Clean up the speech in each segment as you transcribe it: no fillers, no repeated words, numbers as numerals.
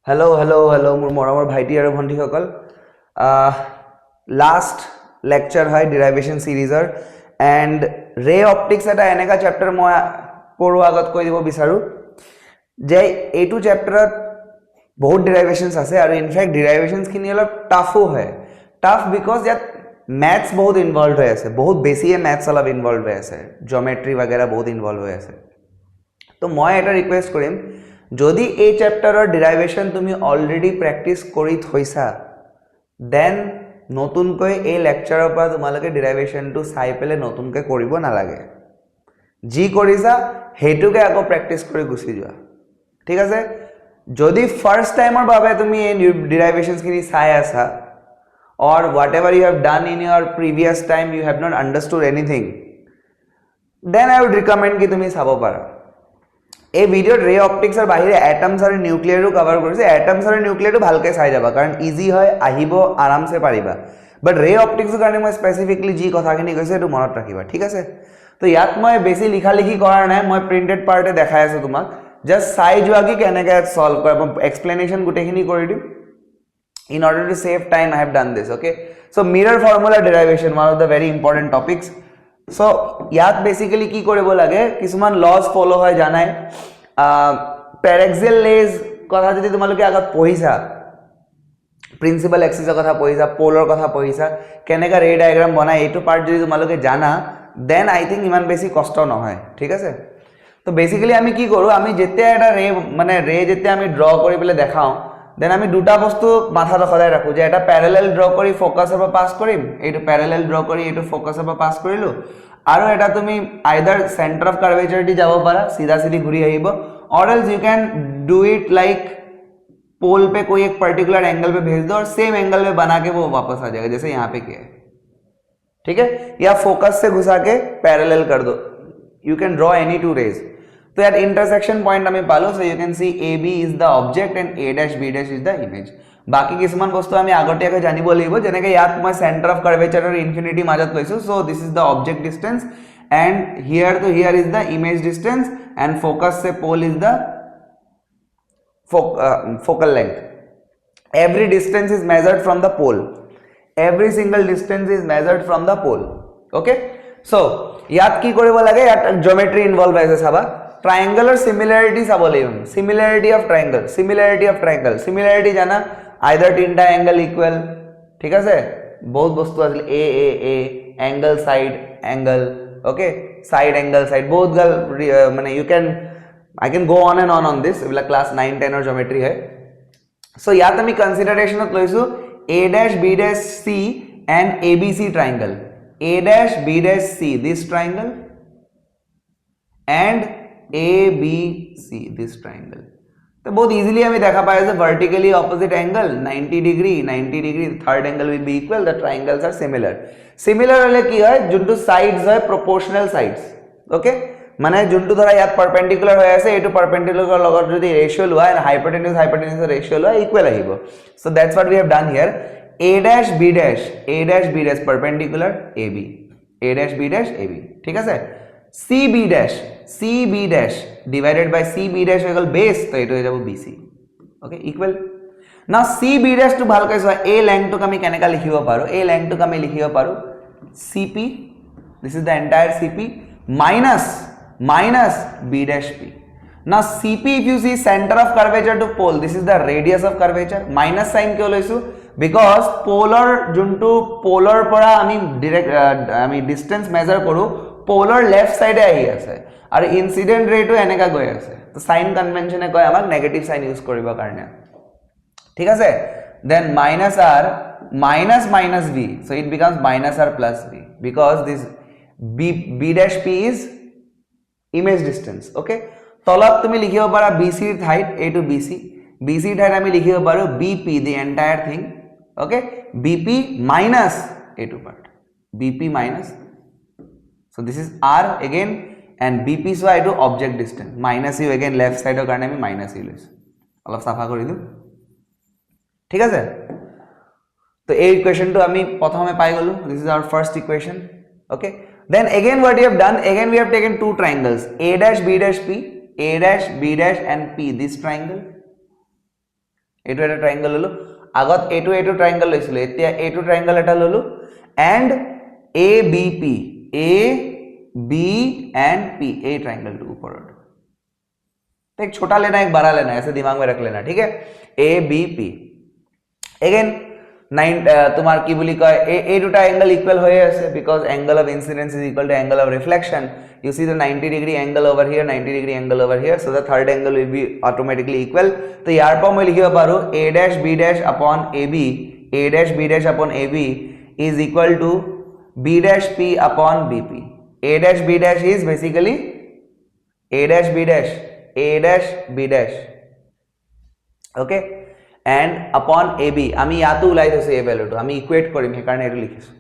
Hello hello hello मोर मरমৰ ভাইটি আৰু ভণ্টিসকল last lecture হয় ডেৰিভেশ্যন সিৰিজৰ এণ্ড ৰে অপটিক্স এটা এনেকা চেপ্টাৰ মই পঢ়োৱাৰ আগত কৈ দিব বিচাৰো যে এইটো চেপ্টাৰত বহুত ডেৰিভেশ্যনছ আছে আৰু ইনফেক্ট ডেৰিভেশ্যনছ খিনি অলপ টাফো হয় টাফ বিকজ ইয়াত ম্যাথছ বহুত ইনভলভ হৈ আছে বহুত বেছিয়ে ম্যাথছ অলপ ইনভলভ হৈ আছে জিওমেট্ৰি वगैरह বহুত ইনভলভ হৈ আছে তো মই এটা ৰিকুৱেষ্ট কৰিম যদি এই চ্যাপ্টাৰৰ ডেৰিভেশ্যন তুমি অলৰেডি প্ৰ্যাকটিস কৰি থৈছা দেন নতুনকৈ এই লেকচাৰৰ পৰা তোমালোকে ডেৰিভেশ্যনটো চাই পেলে নতুনকৈ কৰিব নালাগে যি কৰিছা হেতুকে আকৌ প্ৰ্যাকটিস কৰি গুছি যোৱা ঠিক আছে যদি ফাৰ্স্ট টাইমৰ বাবে তুমি এই ডেৰিভেশ্যনছ খিনি চাই আছা or whatever you have done in your previous time you have not understood anything then I would recommend ki tumi sabo para এই ভিডিওত ৰে অপটিক্স আৰু বাহিৰে এটমছ আৰু নিউক্লিয়াৰো কভাৰ কৰিছে এটমছ আৰু নিউক্লিয়াৰটো ভালকৈ চাই যাবা কাৰণ ইজি হয় আহিব আৰামছে পাৰিবা বাট ৰে অপটিক্সৰ কাৰণে মই স্পেসিফিকলি যি কথাখিনি কৈছে এটো মনত ৰাখিবা ঠিক আছে তো ইয়াত মই বেছি লিখা লিখি কৰাৰ নাই মই প্ৰিন্টেড পাৰ্টে দেখাই আছো তোমাক জাস্ট চাই যোৱা কি কেনেকৈ সলভ কৰিব এক্সপ্লেনেশন গুটেখিনি কৰি দিম in order to save time I have done this okay so mirror formula derivation one of the very important topics so ইয়াত বেসিক্যালি কি কৰিব লাগে কিছুমান লজ ফলো হয় জানাই প্যাৰাক্সিয়াল লেজ কথা যদি তোমালোকে আগত পঢ়িছা প্ৰিন্সিপাল এক্সিসৰ কথা পঢ়িছা পোলৰ কথা পঢ়িছা কেনেকা ৰে ডায়াগ্ৰাম বনাই এইটো পাৰ্ট যদি তোমালোকে জানা দেন আই থিংক ইমান বেছি কষ্ট নহয় ঠিক আছে তো বেসিক্যালি আমি কি কৰো আমি যেতিয়া এটা ৰে মানে ৰে যেতিয়া আমি ড্ৰ কৰি পেলে দেখাও দেন আমি দুটা বস্তু মাথাত সদায় ৰাখো যে এটা প্যাৰালেল ড্ৰ কৰি ফোকাসৰ পৰা পাস কৰিম এইটো প্যাৰালেল ড্ৰ কৰি এইটো ফোকাসৰ পৰা পাস কৰিলো আৰু এটা তুমি আইদাৰ সেন্টাৰ অফ কাৰ্ভেচাৰ দি যাব পাৰা सीधा सीधी ঘূৰি আহিব और else you can do it like pole पे कोई एक पर्टिकुलर एंगल पे भेज दो और सेम एंगल में बना के वो वापस आ जाएगा जैसे यहाँ पे किया है ठीक है या फोकस से घुसा के पैरेलल कर दो you can draw any two rays तो यार इंटरसेक्शन पॉइंट हमें पालो so you can see A B is the object and A dash B dash is the image बाकी किसुमान बस्तु আমি আগতিয়াকে জানিব লাগিব যেনেকে ইয়াত মই সেন্টার অফ কার্ভেচার আৰু ইনফিনিটি মাজত লৈছো so this is the object distance and here to here is the image distance and focus se pole is the focal length every distance is measured from the pole every single distance is measured from the pole okay so ইয়াত কি কৰিব লাগে ইয়াত জিওমেট্ৰি involve আছে চাবা triangular similarity চাব লাগিব similarity of triangle similarity জানা either তিনটা angle equal ঠিক আছে বহুত বস্তু আছে a angle side angle okay side angle side both girl mane you can I can go on and on this like class 9 10 or geometry hai so yat ami consideration ot loisu a dash b dash c and abc triangle a dash b dash c this triangle and abc this triangle तो बहुत easily हमें देखा पाए जैसे vertically opposite angle 90 degree third angle will be equal the triangles are similar वाले की है जोंटू साइड्स है प्रोपोर्शनल साइड्स ओके माने जोंटू धरा यात परपेंडिकुलर होय আছে এটো परपेंडिकुलर লগত যদি রেশিও লয় এন্ড হাইপোটেনিউস রেশিও লয় ইকুয়াল আহিব so that's what we have done here a dash b dash perpendicular ab a dash b dash ab ঠিক আছে c b dash divided by c b dash equal base तो एटो हो जाबो bc okay equal now c b dash to ভালকৈ সোয়া a length to আমি কেনেকা লিখিব পাৰো a length to আমি লিখিব পাৰো cp this is the entire cp minus b dash p now cp if you see center of curvature to pole this is the radius of curvature minus sign কিয় লৈছো because polar যোনটো polar পৰা আমি direct আমি distance measure কৰো polar left side আহি আছে আৰু ইনসিডেন্ট ৰেটো এনেকা গৈ আছে তো সাইন কনভেনশনে কয় আমাক নেগেটিভ সাইন ইউজ কৰিব কাৰণে ঠিক আছে then minus r minus v so it becomes minus r plus v because this b dash p is image distance okay তলত তুমি লিখিব পাৰা bc height a to bc height আমি লিখিব পাৰো bp the entire thing okay bp minus a to part bp minus so this is r again and bp so I do object distance minus u again left side or karone ami minus u লৈছো অলপ সাফা কৰি দিও ঠিক আছে তো এই ইকুয়েশনটো আমি প্রথমে পাই গলো this is our first equation okay then again what we have done again we have taken two triangles a dash b dash p a dash b dash and p this triangle এইটো এটা ট্ৰায়াঙ্গল ললো আগত এইটো ট্ৰায়াঙ্গল লৈছিল এতিয়া এইটো triangle এটা ললো and ABP A B and P A triangle two ऊपर तो एक छोटा लेना एक बड़ा लेना ऐसे दिमाग में रख लेना ठीक है ABP अगेन 9 तुम्हार की बोली कय ए दुटा एंगल इक्वल होय আছে because angle of incidence is equal to angle of reflection you see the 90 degree angle over here 90 degree angle over here so the third angle will be automatically equal तो यार पर मैं लिखिब पारो a dash b dash upon ab a dash b dash upon ab is equal to b dash p upon bp a dash b dash is basically a dash b dash okay and upon ab আমি ইয়াতো উলাই থৈছো এই ভ্যালুটো আমি equate কৰিম হে কাৰণে এটো লিখিছো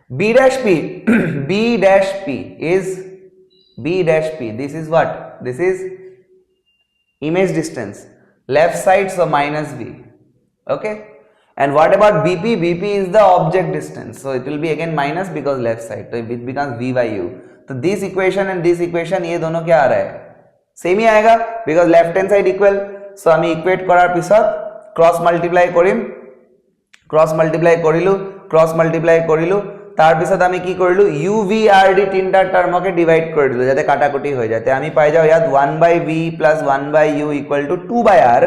b dash p b dash p is b dash p this is what this is image distance left side so minus v okay and what about bp bp is the object distance so it will be again minus because left side so it becomes v by u तो this equation and this equation ये दोनों क्या आ रहा है same ही आएगा because left hand side equal so আমি equate কৰাৰ পিছত क्रॉस मल्टीप्लाई কৰিলো তাৰ পিছত আমি কি কৰিলো u v r d তিনটা টাৰ্মকে ডিভাইড কৰি দিলো যাতে কাটাকুটি হৈ যায় তে আমি পাই যাও ইয়াত 1/v + 1/u = 2/r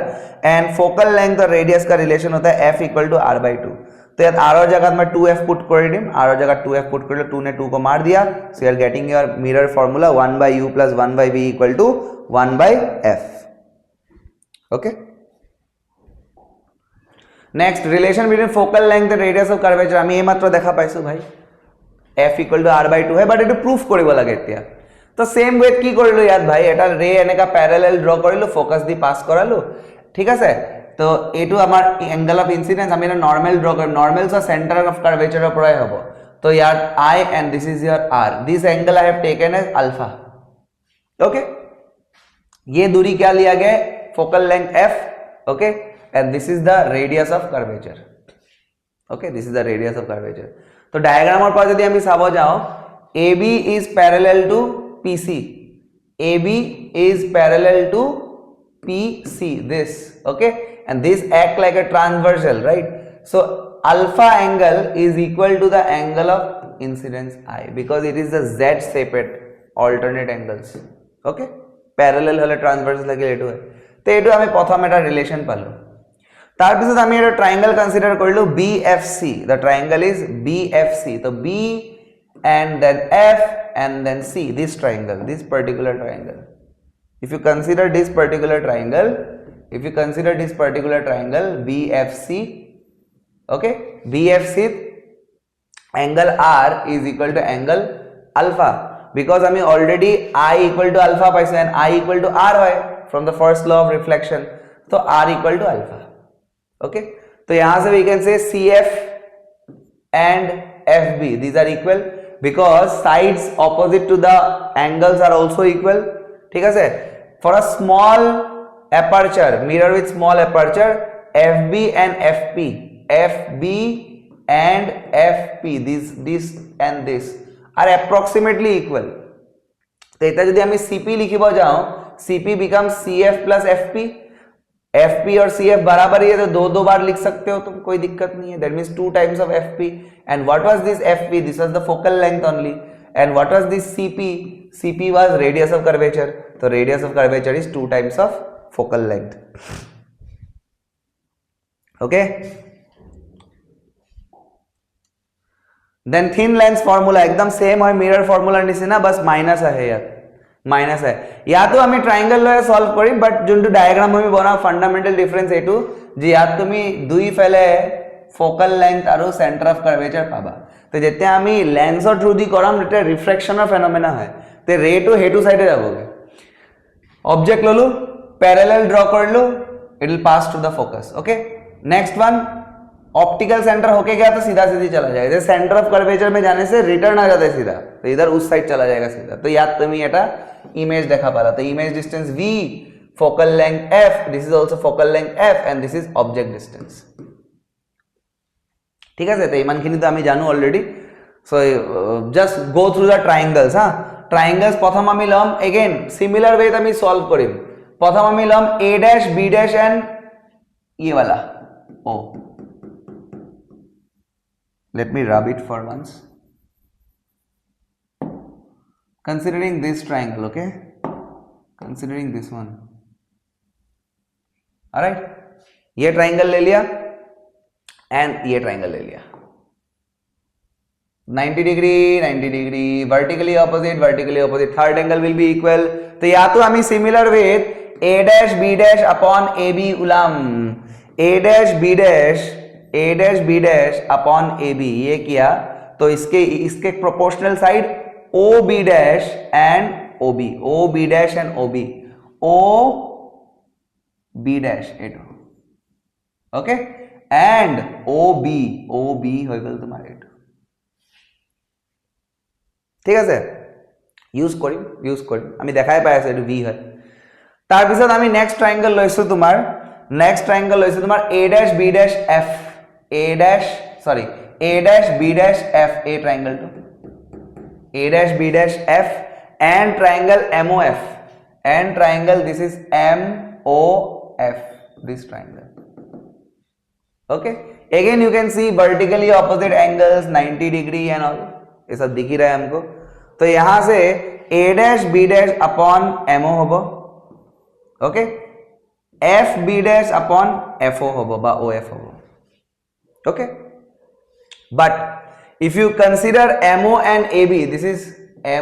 and focal length और रेडियस का रिलेशन होता है f = r/2 तो यार r और जगह मैं 2f पुट कर दी r और जगह 2f पुट कर लो 2 ने 2 को मार दिया so you are getting your mirror formula 1/u + 1/v = 1/f okay next relation between focal length and radius of curvature আমি এই মাত্র দেখা পাইছো ভাই f = r/2 है बट এটো প্রুফ কৰিব লাগে এতিয়া তো সেম ওয়েত কি কৰিলো ইয়াত ভাই এটা ৰে এনেকা প্যাৰালাল ড্ৰ কৰিলো ফোকাস দি পাস কৰালো ঠিক আছে तो एटू आमार एंगल ऑफ इंसिडेंस आमी नॉर्मल ड्रॉ कर नॉर्मल सा सेंटर ऑफ कर्वेचर पराय हबो तो यार I and this is your R this angle I have taken as alpha okay ये दूरी क्या लिया गया focal length f okay and this is the radius of curvature okay this is the radius of curvature तो diagram और पर यदि आमी साबो जाओ AB is parallel to PC AB is parallel to PC this okay and this act like a transversal right so alpha angle is equal to the angle of incidence I because it is the z shaped alternate angles okay parallel hole transversal লাগে এটো হয় তো এটো আমি প্রথম এটা relation পালো তার পিছত আমি এটা ট্রায়াঙ্গেল কনসিডার কৰিলো BFC the triangle is BFC so B and then F and then C this triangle this particular triangle if you consider this particular triangle BFC okay BFC angle R is equal to angle alpha because I already I equal to alpha paise and I equal to R hoy from the first law of reflection so R equal to alpha okay तो यहाँ से we can say CF and FB these are equal because sides opposite to the angles are also equal ठीक है for a small aperture mirror with small aperture FB and FP this and this are approximately equal तो এটা যদি আমি CP লিখিব যাও CP becomes CF plus FP FP और CF बराबर ही है तो दो बार लिख सकते हो तुम कोई दिक्कत नहीं है that means 2 times of FP and what was this FP this was the focal length only and what was this CP CP was radius of curvature so radius of curvature is 2 times of focal length okay then thin lens formula एकदम same है mirror formula निसिना बस minus है यार minus है या तो আমি triangle লয়ে সলভ করি বাট যোনটো ডায়াগ্রাম আমি বনাও ফান্ডামেন্টাল ডিফারেন্স এটু যে ইয়াত তুমি দুই ফেলে ফোকাল লেংথ আৰু সেন্টাৰ অফ কাৰ্ভেচাৰ পাবা তো যেতে আমি লেন্সৰ থ্ৰু দি কৰাম এটা ৰিফ্লেকশনৰ ফেনোমেনা হয় তে রে টু হেতু সাইডে যাবগে অবজেক্ট ললো पैरेलल ड्रॉ कर लो it will pass to the focus okay next one optical centre होके गया तो सीधा सीधी चला जाएगा जैसे सेंटर ऑफ कर्वेचर में जाने से रिटर्न आ जाता है सीधा तो इधर उस साइड चला जाएगा सीधा तो याद तुम्हें এটা इमेज देखा पाला तो image distance v focal length f this is also focal length f and this is object distance ठीक है तो ইমানখিনি তো আমি জানো already so just go through the triangles triangles প্রথম আমি লম अगेन সিমিলার ওয়েতে আমি সলভ করিম প্রথম আমি লম a dash b dash and ये वाला O. Let me rub it for once. Considering this triangle, okay? Considering this one. Alright? ये triangle ले लिया and ये triangle ले लिया. 90 degree, vertically opposite, third angle will be equal. तो या तो हमें similar with a dash b dash upon ab उलम, a dash b dash upon ab ये किया तो इसके proportional side ob dash and ob dash and ob dash auto, okay, and ob हो गल तुम्हारे एटो, ঠিক আছে ইউজ কৰিম আমি দেখাই পাই আছো এটো v হয় তাৰ পিছত আমি নেক্সট ট্ৰায়াঙ্গল লৈছো তোমাৰ a dash b dash f a dash b dash f a triangle to a dash b dash f and triangle MOF and triangle this is MOF, this triangle, okay. Again you can see vertically opposite angles 90 degree and all ये सब दिख ही रहा है हमको. तो यहां से a dash b dash upon MO होबो, okay, f b dash upon FO होबो बा OF होबो, okay. But if you consider MO and AB, this is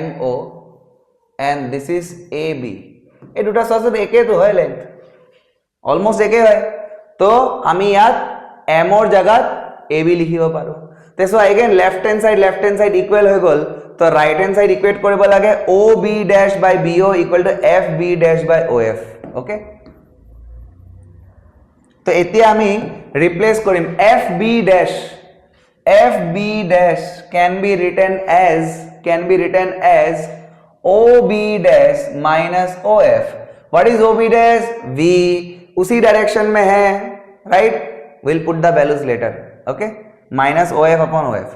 MO and this is AB, এই দুটা সসত একে তো হয় লেন্থ, অলমোস্ট একে হয়. তো আমি ইয়াত M ওর জায়গাত AB লিখিব পাৰো. So again left hand side equal হৈ গল তো right hand side equate কৰিব লাগে OB dash by BO equal to FB dash by OF, okay. তো এতিয়া আমি replace কৰিম FB dash can be written as OB dash minus OF. What is OB dash? V उसी direction में है, right? We'll put the values later, okay. minus OF upon OF.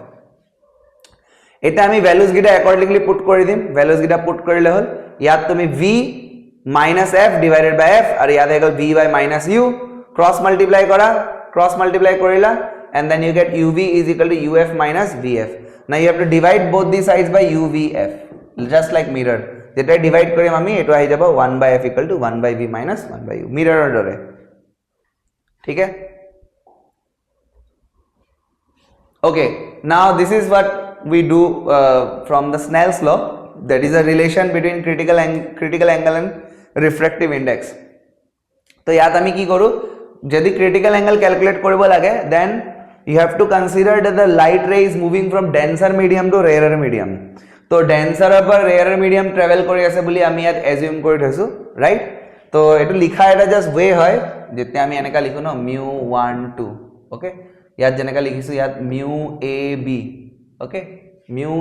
এটা আমি values গিটা অ্যাকর্ডিংলি পুট কৰি দিম, values গিটা put কৰিলে হল ইয়াত তুমি V minus F divided by F আৰু ইয়াত হৈ গল V by minus U, cross multiply কৰিলা and then you get UV is equal to UF minus VF. Now you have to divide both these sides by UVF just like mirror. যেটা divide কৰিম আমি এটো আহি যাব 1 by F equal to 1 by V minus 1 by U, মিৰৰৰ দৰে, ঠিক আছে. Okay, now this is what we do from the Snell's law, that is a relation between critical angle and refractive index. তো ইয়াত আমি কি কৰো, যদি critical angle calculate কৰিব লাগে then you have to consider that the light ray is moving from denser medium to rarer medium. তো denser পৰা rarer medium travel কৰি আছে বুলি আমি ইয়াত assume কৰি থৈছো, right? তো এটো লিখা এটা জাস্ট ওয়ে হয় যেতিয়া আমি এনেকা লিখো ন mu12, okay. याद जेनेका लिखिसु याद mu AB, okay, mu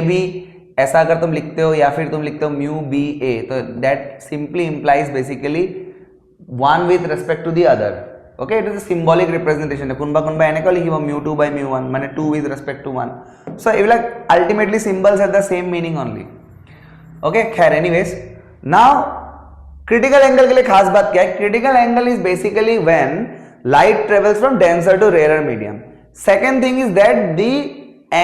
AB ऐसा अगर तुम लिखते हो या फिर तुम लिखते हो mu BA, तो that simply implies basically one with respect to the other, okay. It is a symbolic representation. कुनबा এনেকা লিখিব mu2 by mu1 মানে 2 with respect to 1. So like ultimately symbols have the same meaning only, okay. खैर anyways, now critical angle के लिए खास बात क्या है, critical angle is basically when light travels from denser to rarer medium. Second thing is that the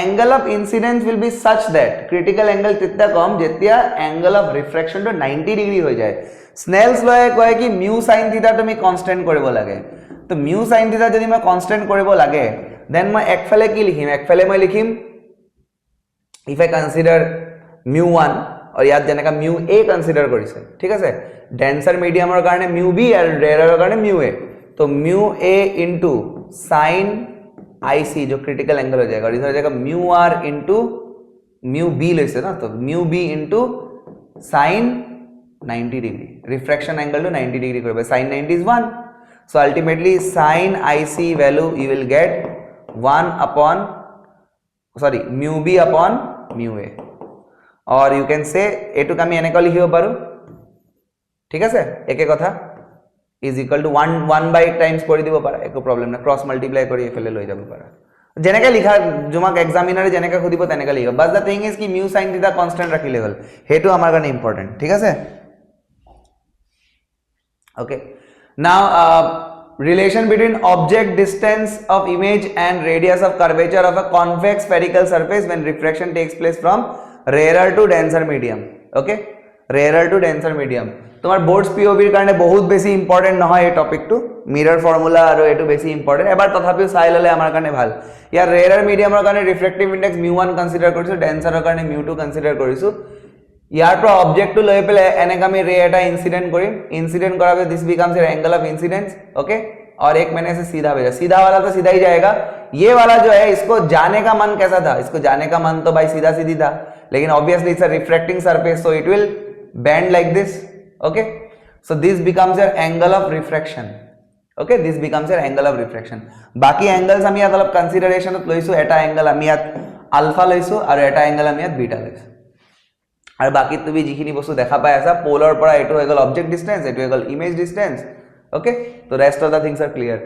angle of incidence will be such that critical angle तितना कम जितना angle of refraction to 90 degree हो जाए. Snell's law कहे कि mu sin theta तो मैं constant কৰিব লাগে. तो mu sin theta যদি मैं constant কৰিব লাগে then मैं একফালে কি লিখিম, একফালে मैं লিখিম if I consider mu1 और याद जेनेका mu a कंसीडर কৰিছে, ঠিক আছে. ডেন্সাৰ মিডিয়ামৰ কাৰণে mu b আৰু ৰেয়াৰৰ কাৰণে mu a, तो mu a into sin IC जो क्रिटिकल एंगल हो जाएगा और इधर हो जाएगा mu r into mu b লৈছে ना, तो mu b into sin 90 degree, refraction angle to 90 degree करबे, sin 90 is 1, so ultimately sin IC value you will get 1 upon mu b upon mu a. और you can say এটুক আমি এনেকা লিখিব পাৰো, ঠিক আছে, একে কথা is equal to 1 by times কৰি দিব পাৰা, একো প্ৰবলেম না, ক্ৰস মাল্টিপ্লাই কৰি এফালে লৈ যাব পাৰা, যেনেকা লিখা জমাক এক্সামিনারে যেনেকা খুদিব তেনেকা লিখা, বাস দা থিং ইজ কি mu sin থিটা কনস্ট্যান্ট ৰাখিলে হল, হেতু আমাৰ কাৰণে ইম্পৰ্টেন্ট, ঠিক আছে. Okay, now relation between object distance of image and radius of curvature of a convex spherical surface when refraction takes place from rarer to denser medium. Okay, rarer to denser medium. তোমার boards পিওভিৰ কাৰণে বহুত বেছি important নহয় এই টপিকটো, মিৰৰ formula আৰু এটো বেছি ইম্পৰ্টেন্ট, এবাৰ তথাপিও চাই ললে আমাৰ কাৰণে ভাল। ইয়াৰ ৰেয়াৰ মিডিয়ামৰ কাৰণে ৰিফ্ৰেক্টিভ ইনডেক্স μ1 কনসিডাৰ কৰিছো, ডেন্সাৰৰ কাৰণে μ2 কনসিডাৰ কৰিছো। ইয়াৰ পৰা অবজেক্টটো লৈ পেলাই এনেকা আমি ৰে এটা ইনসিডেন্ট কৰিম, ইনসিডেন্ট কৰাৰ পিছত this becomes your angle of incidence. Okay, और एक मैंने से सीधा भेजा, सीधा वाला तो सीधा ही जाएगा, ये वाला जो है इसको जाने का मन कैसा था, इसको जाने का मन तो भाई सीधा सीधी था, लेकिन obviously it's a refracting surface so it will bend like this. Okay, so this becomes your angle of refraction. Okay, this becomes your angle of refraction. बाकी एंगल्स আমি ইয়াত অলপ কনসিডারেশনত লৈছো, এটা এঙ্গেল আমি ইয়াত আলফা লৈছো আৰু এটা এঙ্গেল আমি ইয়াত বিটা লৈছো, আৰু বাকি তুমি যিখিনি বস্তু দেখা পাই আছা পোলৰ পৰা এটো হৈ গল অবজেক্ট ডিসটেন্স, এটো হৈ গল image distance. Okay, so rest of the things are clear.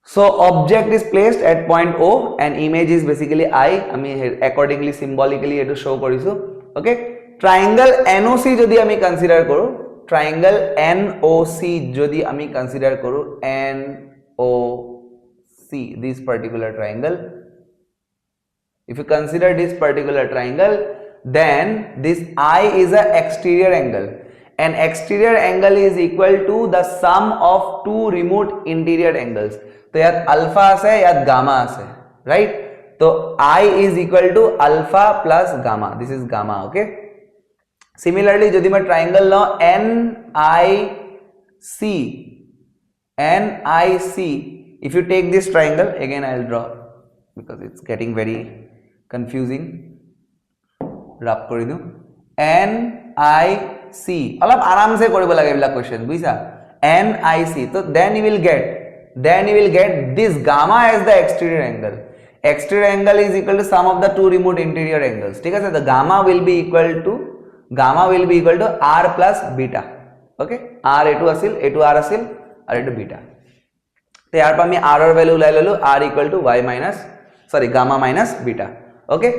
So object is placed at point O and image is basically I, আমি accordingly symbolically এটো শো কৰিছো। Okay, triangle NOC যদি আমি কনসিডাৰ কৰো, triangle NOC যদি আমি কনসিডাৰ কৰো, NOC, this particular triangle, if you consider this particular triangle, then this I is a exterior angle and exterior angle is equal to the sum of two remote interior angles. तो यात alpha আছে, यात gamma আছে, right? तो I is equal to alpha plus gamma, this is gamma. Okay, similarly যদি মই triangle লও NIC, if you take this triangle, again I will draw because it's getting very confusing, rub কৰি দিও, NIC অলপ আৰাম সে কৰিব লাগে এইবিলাক কোৱেশ্চন বুইছা, NIC, তো then you will get this gamma as the exterior angle. Exterior angle is equal to sum of the two remote interior angles, ঠিক আছে? the gamma will be equal to R plus beta. Okay, R এটো আছিল, এটো R আছিল আৰু এটো beta, তো ইয়াৰ পৰা আমি R ৰ ভ্যালু উলাই ললো, R equal to gamma minus beta. Okay,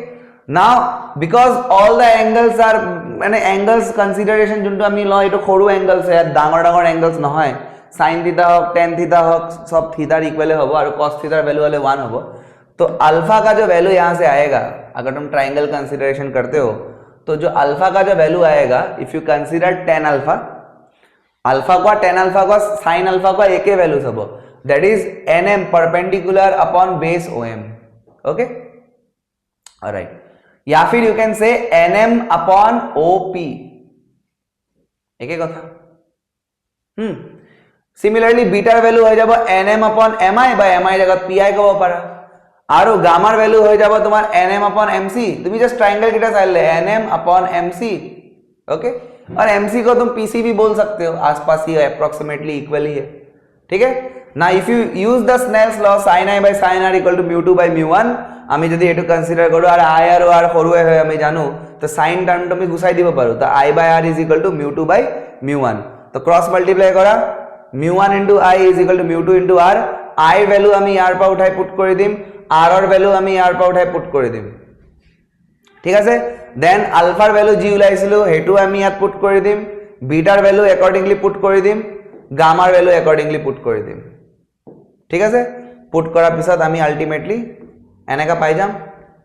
now because all the angles are মানে angles consideration যোনটো আমি লও এটো সৰু angles হয়, ডাঙৰ ডাঙৰ angles নহয়, sin theta হোক tan theta হোক सब थीटा इक्वल হ'ব আৰু cos theta ভ্যালু হলে 1 হ'ব। तो अल्फा का जो वैल्यू यहाँ से आएगा अगर तुम ट्राइंगल कंसिडरेशन करते हो, तो जो अल्फा का जो वैल्यू आएगा, if you consider tan alpha, alpha का tan अल्फा का sin अल्फा का एक ही वैल्यू सब, that is nm perpendicular upon base om. Okay, alright, या फिर you can say nm upon op, एक ही कथा। सिमिलरली बीटार वैल्यू हो जाबो nm अपॉन mi, বা mi जगह pi কব পারা, আৰু গামাৰ ভ্যালু হৈ যাব তোমাৰ nm अपॉन mc, তুমি जस्ट ट्रायंगल किटा चाहले nm अपॉन mc। ओके, और mc को तुम pc भी बोल सकते हो, आसपास ही है, अप्रोक्सीमेटली इक्वल ही है, ठीक है ना। If you use the Snell's law sin i by sin r equal to mu2 by mu1, আমি যদি এটো কনসিডার কৰো আৰ i আৰু r সৰুৱে হয় আমি জানো, তো sin টাৰ্মটো আমি গুছাই দিব পাৰো, তো i by r is equal to mu2 by mu1, তো ক্রস মাল্টিপ্লাই কৰা mu1 into i is equal to mu2 into r, i value আমি ইয়াৰ পৰা উঠাই পুট কৰি দিম, r ৰ ভ্যালু আমি ইয়াৰ পৰা উঠাই পুট কৰি দিম, ঠিক আছে। দেন আলফাৰ ভ্যালু জি উলাইছিলো হেতু আমি ইয়াত পুট কৰি দিম, বিটাৰ ভ্যালু অ্যাকৰ্ডিংলি পুট কৰি দিম, গামাৰ ভ্যালু অ্যাকৰ্ডিংলি পুট কৰি দিম, ঠিক আছে। পুট কৰাৰ পিছত আমি আলটিমেটলি এনেকা পাই যাম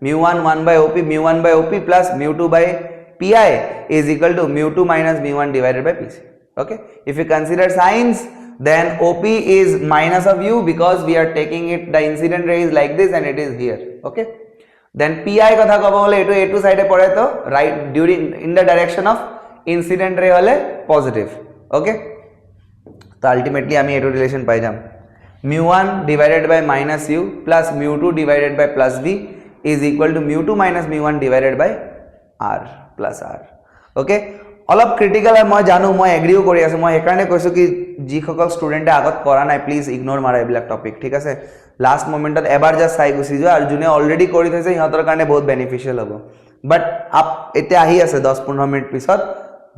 mu1 1 by op plus mu2 by pi is equal to mu2 minus mu1 divided by pc. Okay, if you consider sines, then op is minus of u because we are taking it, the incident ray is like this and it is here. Okay, then pi কথা কব হলে এটো এটো সাইডে পড়ে, তো right during in the direction of incident ray হলে positive. Okay, তো আলটিমেটলি আমি এটো রিলেশন পাই যাম mu1 divided by minus u plus mu2 divided by plus v is equal to mu2 minus mu1 divided by r plus r. Okay, অলপ critical আর মই জানো, মই এগ্রিও কৰি আছো, মই একাৰণে কৈছো কি যি সকল স্টুডেন্টে আগত কৰা নাই প্লিজ ইগনোৰ মাৰা এইবিলাক টপিক, ঠিক আছে। লাস্ট মোমেন্টত এবাৰ জাস্ট চাই গুছি যোৱা, আৰু যোনে অলৰেডি কৰি থৈছে সিহঁতৰ কাৰণে বহুত বেনিফিশিয়াল হ'ব। বাট আপ এতে আহি আছে 10-15 মিনিট পিছত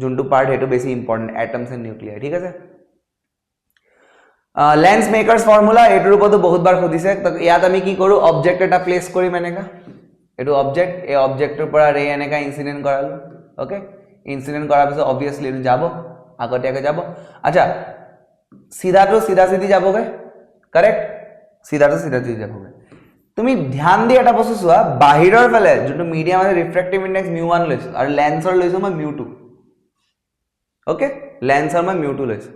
যোনটো পাৰ্ট হেতু বেছি ইম্পৰ্টেন্ট, এটমস এন্ড নিউক্লিয়াই, ঠিক আছে। লেন্স মেকাৰ্স ফৰ্মুলা এটোৰ ওপৰতো বহুতবাৰ সুধিছে, তো ইয়াত আমি কি কৰো, অবজেক্ট এটা প্লেস কৰিম এনেকা, এটো অবজেক্ট, এই অবজেক্টৰ পৰা ৰে এনেকা ইনসিডেন্ট কৰালো। ওকে, ইনসিডেন্ট কৰাৰ পিছত অবভিয়াসলি এটো যাব, আগতিয়াকে যাব। আচ্ছা, सीधा सीधी যাবগে करेक्ट सीधा सीधी যাবগে তুমি ধ্যান দি এটা বস্তু চোৱা বাহিৰৰ ফালে যোনটো মিডিয়াম আছে ৰিফ্ৰেক্টিভ ইনডেক্স μ1 লৈছো আৰু লেন্সৰ লৈছো মই μ2 ওকে লেন্সৰ মই μ2 লৈছো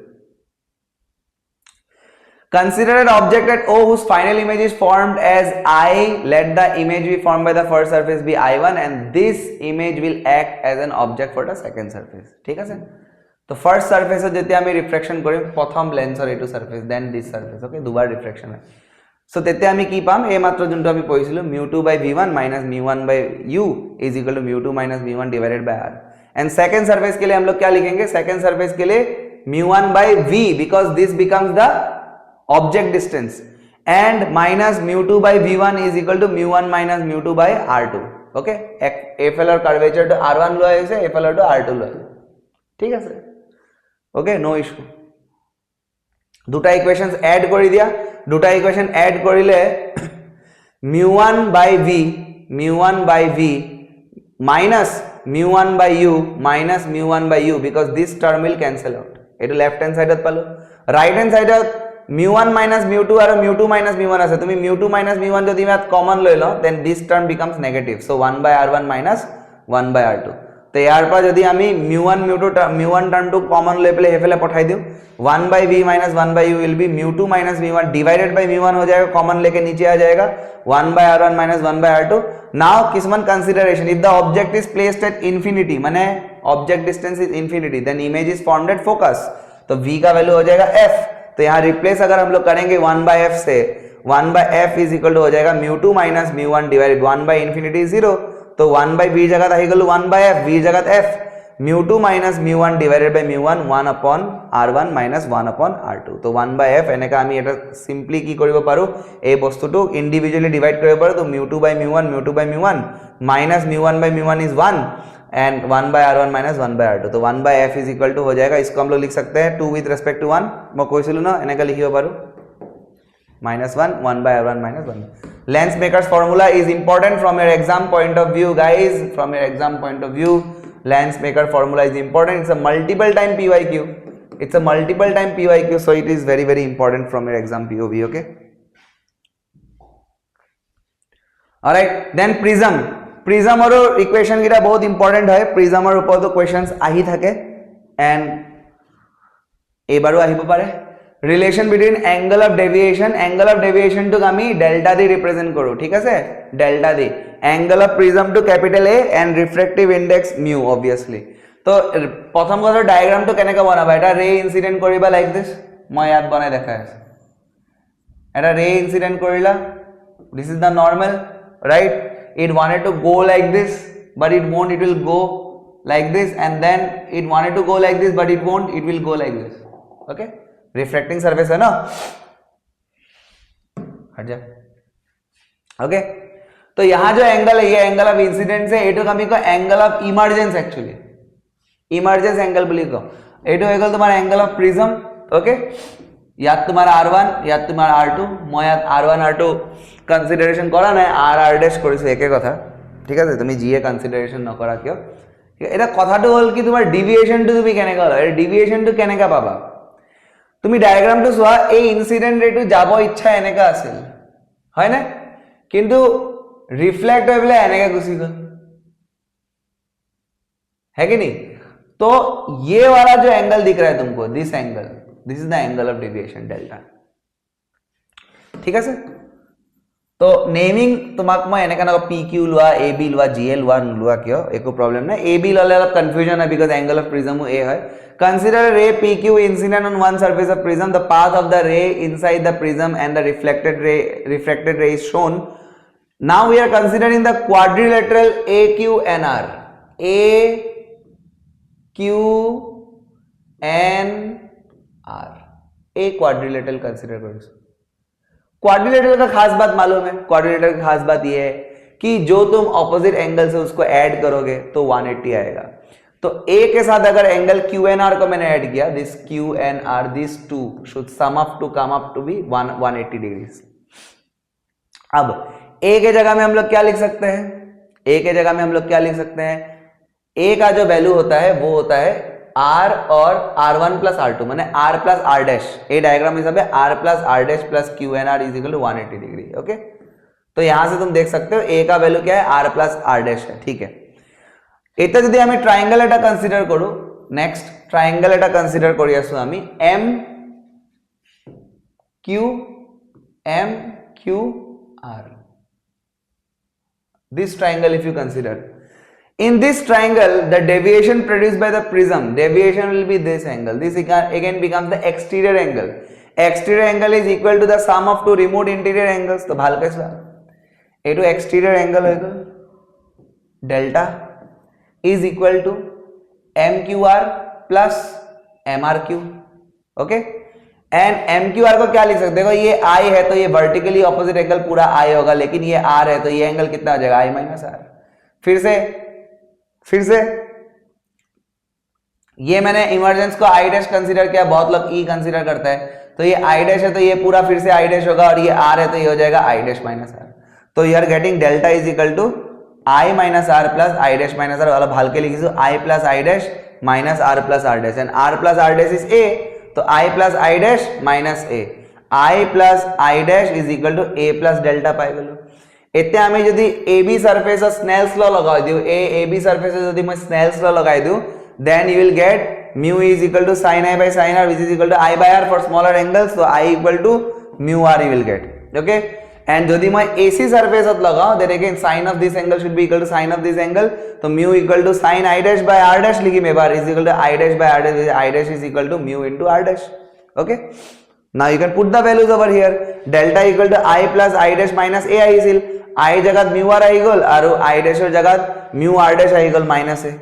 Consider an object at O whose final image is formed as I. Let the image be formed by the first surface be I1 and this image will act as an object for the second surface. ঠিক আছে তো first সারফেসে যেতিয়া আমি reflection কৰিম প্ৰথম লেন্সৰ এটো surface then this surface okay দুবাৰ ৰিফ্লেকশন হয় সো তেতিয়া আমি কি পাম এই মাত্ৰ যোনটো আমি পঢ়িছিলো μ2 by v1 minus μ1 by u is equal to μ2 minus μ1 divided by r and second surface के लिए हम लोग क्या लिखेंगे second surface के लिए μ1 by v because this becomes the object distance and minus μ2 by v1 is equal to μ1 minus μ2 by r2 okay a failure curvature to r1 লোৱা হৈছে a failure to r2 লোৱা ঠিক আছে okay no issue দুটা equations add কৰি দিয়া দুটা equation add কৰিলে μ1 by v minus μ1 by u minus μ1 by u because this term will cancel out এটো লেফট হ্যান্ড সাইডত পালো রাইট হ্যান্ড সাইডত μ1 minus μ2 আৰু μ2 minus μ1 আছে তুমি μ2 minus μ1 যদি ইয়াত কমন লৈ ল then this term becomes negative so 1 by r1 minus 1 by r2 তো ইয়াৰ পৰা যদি আমি μ1 μ1 টার্ম টু কমন লৈ পেলে হেফালে পঠাই দিও 1 by v minus 1 by u will be μ2 minus μ1 divided by μ1 हो जाएगा कॉमन लेके नीचे आ जाएगा 1 by r1 minus 1 by r2 now किसमन consideration if the object is placed at infinity माने object distance is infinity then image is formed at focus तो v का value हो जाएगा f तो यहाँ रिप्लेस अगर हम लोग करेंगे 1 by f say 1 by f is equal to हो जाएगा μ2 minus μ1 divided 1 by infinity is 0 तो 1 by v जगह आही गलो 1 by f v जगह f μ2 minus μ1 divided by μ1 1 upon r1 minus 1 upon r2 तो 1 by f এনেকা আমি এটা সিম্পলি কি কৰিব পাৰো এই বস্তুটো ইন্ডিভিজুয়ালি ডিভাইড কৰিব পাৰো তো μ2 by μ1 minus μ1 by μ1 is 1 and 1 by r1 minus 1 by r2 तो 1 by f is equal to हो जाएगा इसको हम लोग लिख सकते हैं 2 with respect to 1 मैं কৈছিলো না এনেকা লিখিব পাৰো minus 1 by r1 minus 1 lens makers formula is important from your exam point of view guys from your exam point of view lens maker formula is important it's a multiple time pyq so it is very very important from your exam POV okay all right then prism और equation गिरा बहुत important है prism और ऊपर तो questions आही থাকে and एबारो आहिब पारे relation between angle of deviation तो আমি डेल्टा दी रिप्रेजेंट करू ठीक আছে delta D angle of prism to capital A and refractive index mu obviously तो प्रथम কথা डायग्राम तो কেনেকা বনাবা এটা रे ইনসিডেন্ট কৰিবা লাইক দিস মই ইয়াত বনাই দেখাই আছো এটা रे ইনসিডেন্ট কৰিলা this is the normal right it wanted to go like this but it won't it will go like this and then it wanted to go like this but it won't it will go like this okay refracting surface है ना हट जा okay तो यहाँ जो angle है ये angle of incidence है एटो कमी को angle of emergence actually emergence angle बोली को एटो एंगल तुम्हारा एंगल ऑफ प्रिज्म ओके यात तुम्हारा r1 यात तुम्हारा r2 মই ইয়াত r1 r2 কনসিডারেশন করা নাই r ড্যাশ কৰিছো একে কথা ঠিক আছে তুমি জিএ কনসিডাৰেশন নকৰা কিয় এটা কথাটো হল কি তোমাৰ ডেভিয়েশনটো তুমি কেনেকা হল এই ডেভিয়েশনটো কেনেকা পাবা তুমি ডায়াগ্ৰামটো চোৱা এই ইনসিডেন্ট ৰেটো যাব ইচ্ছা এনেকা আছিল হয় না কিন্তু रिफ्लेक्ट হৈ পেলাই এনেকা গুছি গল है कि नहीं तो ये वाला जो एंगल दिख रहा है तुमको this angle this is the angle of deviation delta ठीक है सर तो नेमिंग তোমাক মই এনেকা না PQ লোৱা AB লোৱা GL লোৱা কিয় একো प्रॉब्लम নাই AB ললে অলপ কনফিউজন হয় because angle of prism A হয় consider ray PQ incident on one surface of prism the path of the ray inside the prism and the refracted ray is shown now we are considering the quadrilateral AQNR AQNR a quadrilateral consider करो quadrilateral का खास बात मालूम है quadrilateral की खास बात ये है कि जो तुम ऑपोजिट एंगल से उसको ऐड करोगे तो 180 आएगा तो A के साथ अगर एंगल QNR को मैंने ऐड किया this QNR this to should sum up to come up to be 180 degrees अब A के जगह में हम लोग क्या लिख सकते हैं A के जगह में हम लोग क्या लिख सकते हैं A का जो वैल्यू होता है वो होता है R और R1 प्लस R2 माने R plus R dash, a diagram हिसाब है R plus R dash plus Q N R is equal to 180 degree. Okay, तो यहां से तुम देख सकते हो ए का वैल्यू क्या है, R प्लस R डैश है। ठीक है, এটা যদি আমি ট্রায়াঙ্গেল এটা কনসিডার করো, নেক্সট ট্রায়াঙ্গেল এটা কনসিডার করি আসো আমি M Q R, this triangle if you consider, in this triangle the deviation produced by the prism, deviation will be this angle, this again becomes the exterior angle, exterior angle is equal to the sum of two removed interior angles। तो ভালকে চোৱা, এইটো exterior angle হৈ গল, delta is equal to MQR plus MRQ। Okay, and MQR को क्या लिख सकते, देखो ये I है तो ये वर्टिकली ऑपोजिट एंगल पूरा I होगा, लेकिन ये R है तो ये एंगल कितना हो जाएगा I माइनस R। फिर से ये मैंने इमरजेंस को I डैश कंसीडर किया, बहुत लोग E कंसीडर करता है, तो ये I डैश है तो ये पूरा फिर से I डैश होगा, और ये R है तो ये हो जाएगा I डैश माइनस R। तो you are getting delta is equal to I minus R plus I dash minus R, वाला भाल के लिखिए I plus I dash minus R plus R dash, and R plus R dash is A, तो I plus I dash minus A, I plus I dash is equal to A plus delta পাই গলো। এতে আমি যদি AB সাৰফেসৰ snails ল লগাই দিও, AB সারফেসে যদি মই স্নেলস ল লগাই দিও, then you will get mu is equal to sin I by sin R which is equal to I by R for smaller angles, so I equal to mu R you will get। okay, and যদি মই AC সারফেসত লগাও, then again sin of this angle should be equal to sin of this angle, तो mu equal to sin I dash by R dash लिखिम এবার is equal to I dash by R dash, I dash is equal to mu into R dash। okay, now you can put the values over here, delta equal to I plus I dash minus A আহিছিল, I জায়গাত mu R আহি গল আৰু I dash এর জায়গাত mu R dash আহি গল minus A।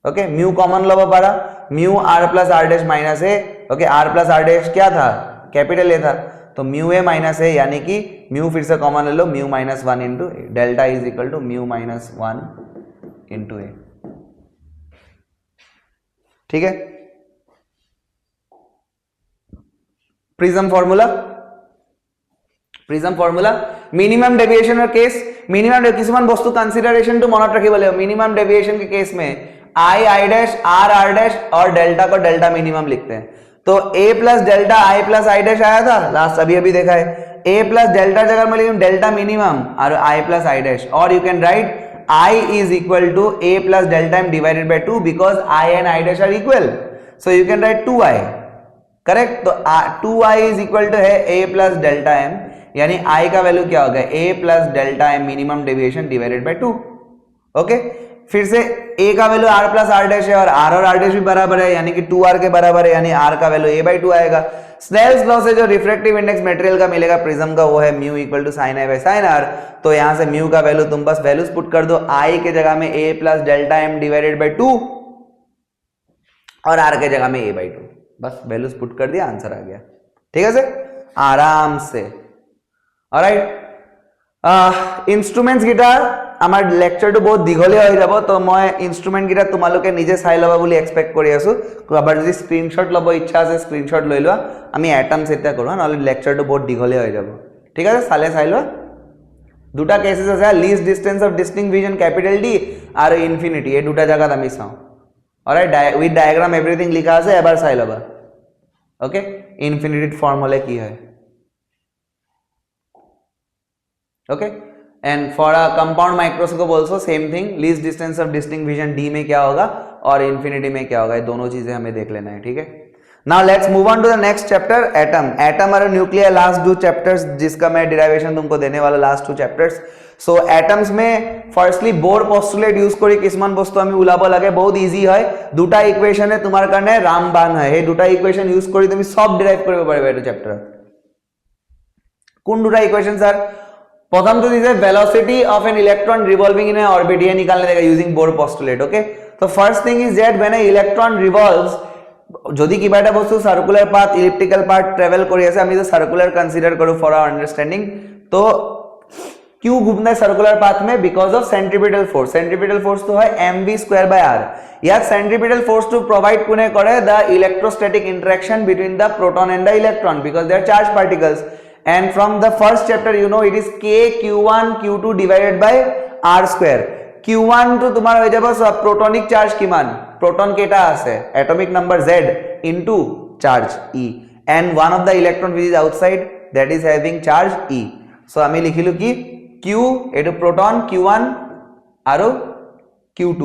Okay, mu common लब पारा, mu R plus R dash minus A। Okay, R plus R dash क्या था, कैपिटल A था, तो mu A माइनस A, यानी कि mu फिर से कॉमन ले लो, mu minus 1 into A, delta is equal to mu minus 1 into A। ठीक है, प्रिज्म फॉर्मूला मिनिमम डेविएशन और केस, मिनिमम কিছুমান বস্তু কনসিডারেশন টু মনত রাখিব লাগিব। मिनिमम डेविएशन के केस में I डैश R डैश और डेल्टा को डेल्टा मिनिमम लिखते हैं, तो A plus delta I plus I dash आया था लास्ट, अभी देखा है, A प्लस डेल्टा जगह में लिखूं डेल्टा मिनिमम और I प्लस I डैश, और you can write I is equal to A plus delta m divided by 2 because I and I dash are equal, so you can write 2I, correct. तो 2I is equal to है A plus delta m, यानी I का value क्या होगा, A plus delta m minimum deviation divided by 2। Okay, फिर से A का value R plus R dash है और R डैश भी बराबर है, यानी कि 2R के बराबर है, यानी R का वैल्यू A बाई 2 आएगा। स्नेल्स लॉ से जो रिफ्रैक्टिव इंडेक्स मटेरियल का मिलेगा प्रिज्म का, वो है mu equal to sine I by sine R। तो यहां से म्यू का वैल्यू तुम बस वैल्यूज पुट कर दो, I के जगह में A plus delta m divided by 2 और R के जगह में A बाई 2, बस वैल्यूज पुट कर दिया, आंसर आ गया। ठीक है सर, आराम से। ऑलराइट, ইনস্ট্ৰুমেন্টস গিটা আমাৰ লেকচাৰটো বহুত দীঘলীয়া হৈ যাব, তো মই ইনস্ট্ৰুমেন্ট গিটা তোমালোকে নিজে চাই লবা বুলি এক্সপেক্ট কৰি আছো। আবাৰ যদি স্ক্ৰিনশট লব ইচ্ছা আছে স্ক্ৰিনশট লৈ লোৱা, আমি এটমস এটা কৰো, নহলে লেকচাৰটো বহুত দীঘলীয়া হৈ যাব। ঠিক আছে, চালে চাই লোৱা। দুটা কেসেস আছে, least distance of distinct vision capital D আর ইনফিনিটি, এই দুটা জায়গাত আমি চাও। অলরাইট, উইথ ডায়াগ্রাম এভরিথিং লিখা আছে, এবাৰ চাই লবা। ওকে, ইনফিনিটিত ফর্ম হলে কি হয়। Okay, and for a compound microscope also same thing, least distance of distinct vision D में क्या होगा और इन्फिनिटी में क्या होगा, ये दोनों चीजें हमें देख लेना है। ठीक है, now let's move on to the next chapter, atom और न्यूक्लियर, लास्ट 2 चैप्टर्स जिसका मैं डिराइवेशन तुमको देने वाला, लास्ट 2 चैप्टर्स। सो एटम्स में फार्स्टली बोर पोस्टुलेट यूज करी किसमान बस्तु आमी उलाब लागे, बहुत इजी है। दुटा इक्वेशन है तुम्हार कारणे रामबाण है, हे दुटा इक्वेशन यूज करी तुम सब डिराइव करिब पारिबा एटु चैप्टर। कोन दुटा इक्वेशन सर? प्रथम तो this velocity of an electron revolving in A orbit, ये निकालने देगा यूजिंग बोर पोस्टुलेट। ओके, तो first thing is that when A electron revolves, যদি কিবা এটা বস্তু circular path elliptical path travel কৰি আছে, আমি তো সাৰ্কুলাৰ কনসিডাৰ কৰো ফর आवर अंडरस्टैंडिंग। तो क्यों घूमना है सर्कुलर पाथ में? Because of centripetal force. Centripetal force तो है mv²/r। यार सेंट्रीपिटल फोर्स टू प्रोवाइड कोने करे the electrostatic interaction between the proton and the electron, because they are charge particles. And from the first chapter you know it is k q1 q2 divided by r square। q1 to তোমাৰ হৈ যাব প্ৰোটনিক charge কিমান proton কেটা আছে atomic number z into charge e and one of the electron which is outside that is having charge e so আমি লিখিলো কি q এটো proton q1 আৰু q2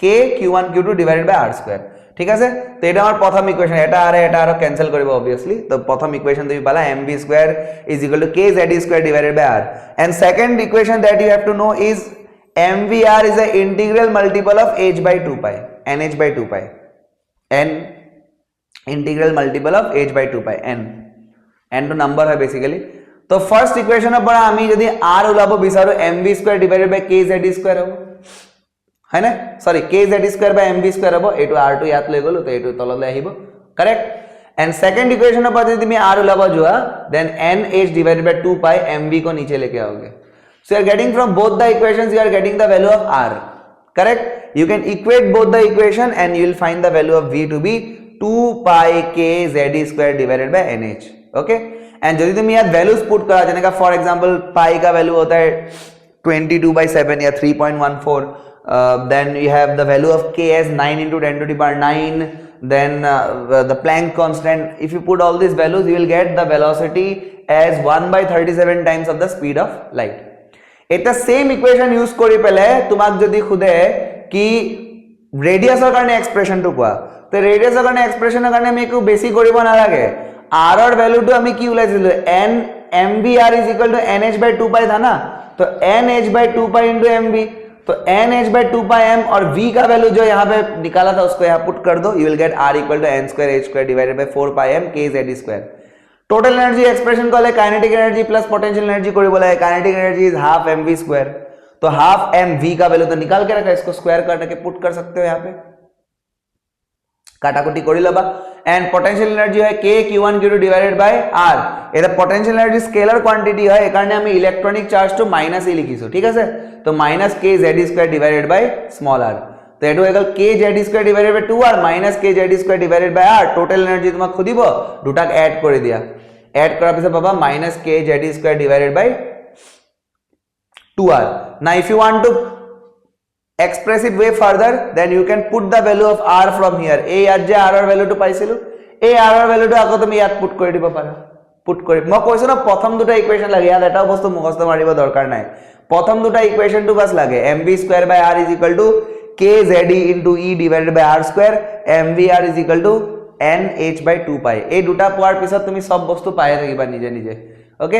k q1 q2 divided by r square ঠিক আছে তো এটা আমার প্রথম ইকুয়েশন এটা আর ক্যান্সেল করব obviously তো প্রথম ইকুয়েশন তুমি পালা mv square is equal to kz square divided by r and second equation that you have to know is mvr is the integral multiple of h by 2 pi nh by 2 pi n integral multiple of h by 2 pi n to number है basically तो first इक्वेशনৰ পৰা আমি যদি r ওলাব বিচাৰো mv square divided by kz square হ'ব है ना sorry kz square by mv square হ'ব এটো r টো ইয়াত লৈ গলো তো এটো তললৈ আহিব करेक्ट एंड सेकंड इक्वेशনৰ পৰা যদি তুমি r ওলাব যোৱা then nh divided by 2 pi mv को नीचे लेके आओगे so you are getting from both the equations you are getting the value of r correct you can equate both the equation and you will find the value of v to be 2 pi kz square divided by nh okay and যদি তুমি ইয়াত values put কৰা যেনেকা for example पाई का value होता है 22/7 या 3.14 then you have the value of k as 9 into 10 to the power 9 then the Planck constant if you put all these values you will get the velocity as 1/37 times of the speed of light এটা same equation use কৰি পেলে তোমাক যদি খুদে কি ৰেডিয়াসৰ কাৰণে এক্সপ্ৰেশনটো কোৱা তো ৰেডিয়াসৰ কাৰণে এক্সপ্ৰেশনৰ কাৰণে আমি একো বেছি কৰিব নালাগে r और वैल्यू तो हमें की उलाइছিলো n mvr is equal to nh by 2 pi था ना तो nh by 2 pi into mv तो nh by 2 pi m और v का वैल्यू जो यहाँ पे निकाला था उसको यहाँ पुट कर दो you will get r equal to n square h square divided by 4 pi m kz square total energy expression को ले kinetic energy plus potential energy को बोला है kinetic energy is half mv square तो half mv का value तो निकाल के रखा इसको स्क्वायर करके पुट कर सकते हो यहाँ पे काटाकुटी কৰি লবা and potential energy है k q1 q2 divided by r এটা potential energy scalar quantity হয় এই কারণে আমি ইলেকট্রনিক চার্জ তো মাইনাস ই লিখিছো ঠিক আছে তো minus kz square divided by small r তো এটো হৈ গল kz square divided by 2r minus kz square divided by r total energy তোমাক খুদিব দুটাক এড কৰি দিয়া এড কৰাৰ পিছত পাবা minus kz square divided by 2r now if you want to express it way further then you can put the value of r from here a ইয়াত যে r value to পাইছিলো এই r value to আকৌ তুমি ইয়াত put কৰি দিব পাৰা পুট কৰি মই কৈছো না প্ৰথম দুটা ইকুয়েশন লাগে ইয়াত এটা বস্তু মুখস্থ মাৰিব দৰকাৰ নাই প্ৰথম দুটা ইকুয়েশন টু বাস লাগে mv square by r is equal to kze into e divided by r square mvr is equal to nh by 2 pi এই দুটা পোৱাৰ পিছত তুমি সব বস্তু পাই থাকিবা নিজে নিজে okay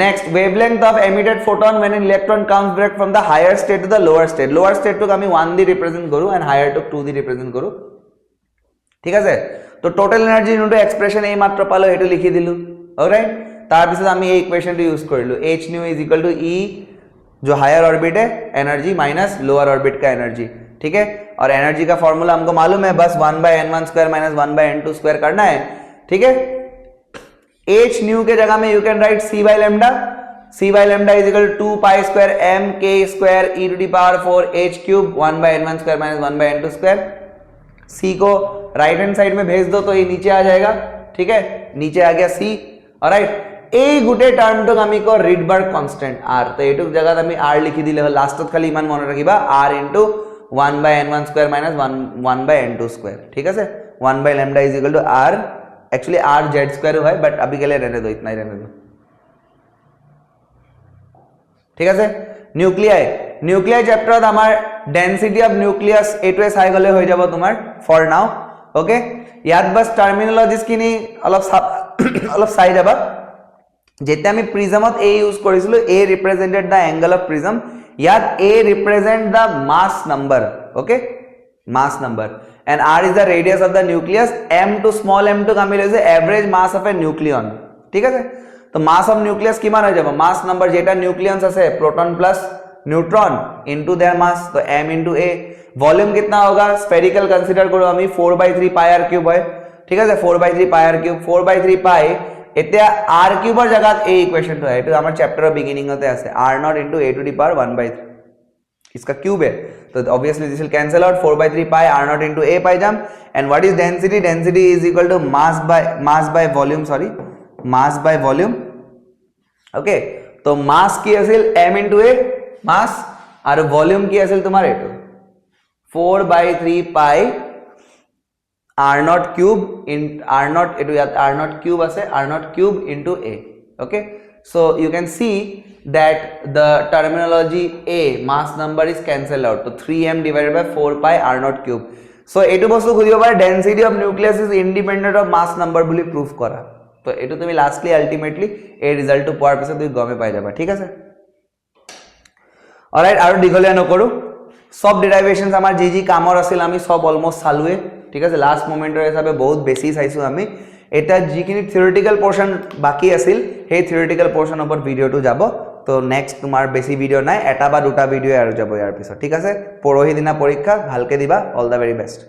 Next, wavelength of emitted photon when an electron comes back from the higher state to the lower state. Lower state to kami 1 di represent kuru and higher to 2 di represent kuru. ठीक আছে? तो total energy into expression ei matro palo etu likhi dilu. Alright? tar bisot ami ei equation to use korilu. h nu is equal to e जो higher orbit है energy minus lower orbit का energy. ठीक है? और energy का formula हमको मालूम है बस 1/n1 square minus 1/n2 square करना है. ठीक है? h nu के जगह में you can write c by lambda is equal to 2 pi square m k square e to the power 4 h cube 1/n1 square minus 1/n2 square c को right hand side में भेज दो तो ये नीचे आ जाएगा ठीक है नीचे आ गया c ऑलराइट এই গুটে টার্মটো আমি কো রিডবার্গ কনস্ট্যান্ট r তো এটুক জায়গা আমি r লিখি দিলে হল লাস্টত খালি ইমান মনে রাখিবা r into 1/n1 square minus 1/n2 square ठीक है 1 lambda is equal to r actually r z square है बट अभी के लिए रहने दो इतना ही रहने दो ठीक है न्यूक्लियाई चैप्टर हमार डेंसिटी ऑफ न्यूक्लियस एटुए চাই গলে হৈ যাব তোমাৰ ফৰ নাও ओके ইয়াত বাস টাৰ্মিনোলজিস কিনি অলপ চাই যাবা যেতে আমি প্ৰিজমত a ইউজ কৰিছিলো a represented the angle of prism ইয়াত a represent the mass number okay mass number and r is the radius of the nucleus m to small m to kami lese average mass of a nucleon ठीक है तो mass of nucleus কিমান হৈ যাব mass number যেটা nucleons আছে proton plus neutron into their mass तो m into a volume कितना होगा spherical consider करो हमें 4/3 pi r cube है ठीक है 4/3 pi r cube 4/3 pi এতিয়া r cube এর জায়গা a ইকুয়েশন তো है এটা আমার চ্যাপ্টারের বিগিনিং হতে আছে r0 into a to the power 1/3 इसका क्यूब है तो obviously this will cancel out 4/3 pi r0 into a pi jam and what is density is equal to mass by volume okay तो mass की असेल m into a mass আৰু volume কি আছিল তোমাৰ এটো 4/3 পাই r naught cube in r naught etu yat r naught cube ase r naught cube into a. Okay, so you can see that the terminology a mass number is cancelled out, so 3m divided by 4 pi r naught cube. So etu bostu khodibo pare density of nucleus is independent of mass number boli proof kora. So etu tumi lastly ultimately a result to power pisot tumi gome pai jaba. ঠিক আছে, alright, aru digoliya nokoru. সব ডেরিভেশনস আমার G কামৰ আছিল আমি সব almost চালুৱে, ঠিক আছে, লাস্ট মোমেন্টৰ হিচাপে বহুত বেছি চাইছো আমি। এটা যিখিনি থিওৰিটিক্যাল পোৰ্শন বাকি আছিল সেই থিওৰিটিক্যাল পোৰ্শন ওপৰত ভিডিওটো যাব। তো নেক্সট তোমাৰ বেছি ভিডিও নাই, এটা বা দুটা ভিডিও আৰু যাব ইয়াৰ পিছত, ঠিক আছে। পৰহি দিনা পৰীক্ষা ভালকে দিবা, অল দা ভেৰি বেষ্ট।